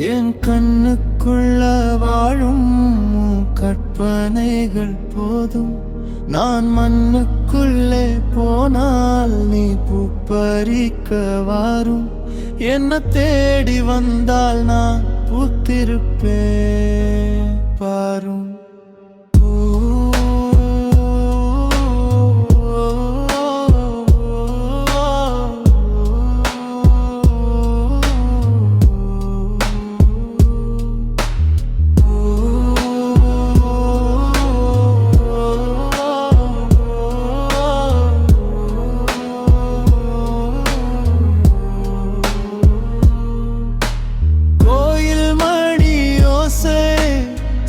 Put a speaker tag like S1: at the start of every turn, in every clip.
S1: என் கண்ணுக்குள்ள வாழும் கற்பனைகள் போதும். நான் மண்ணுக்குள்ளே போனால் நீ பூப்பறிக்க வாரும். என்ன தேடி வந்தால் நான் பூத்திருப்பேன் பாரும்.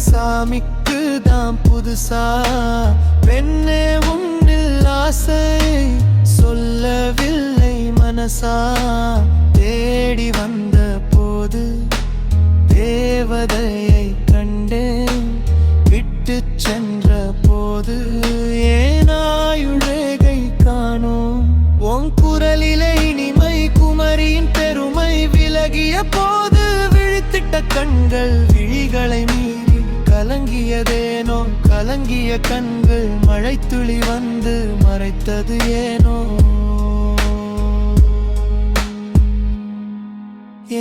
S1: சாமிக்கு தான் புதுசா பெண்ணே உன்னில் ஆசை சொல்லவில்லை மனசா. தேடி வந்த போது தேவதையை கண்டேன், விட்டு சென்ற போது ஏனாயுழகை காணோம். உன் குரலிலே இனிமை குமரியின் பெருமை விலகிய போது விழித்திட்ட கண்கள் விழிகளை மீறி கலங்கியதேனோ. கலங்கிய கண்கள் மழைத்துளி வந்து மறைத்தது ஏனோ.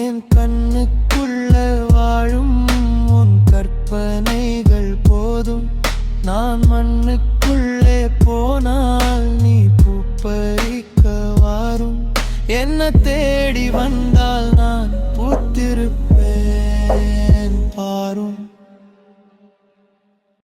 S1: என் கண்ணுக்குள்ள வாழும் உன் கற்பனைகள் போதும். நான் மண்ணுக்கு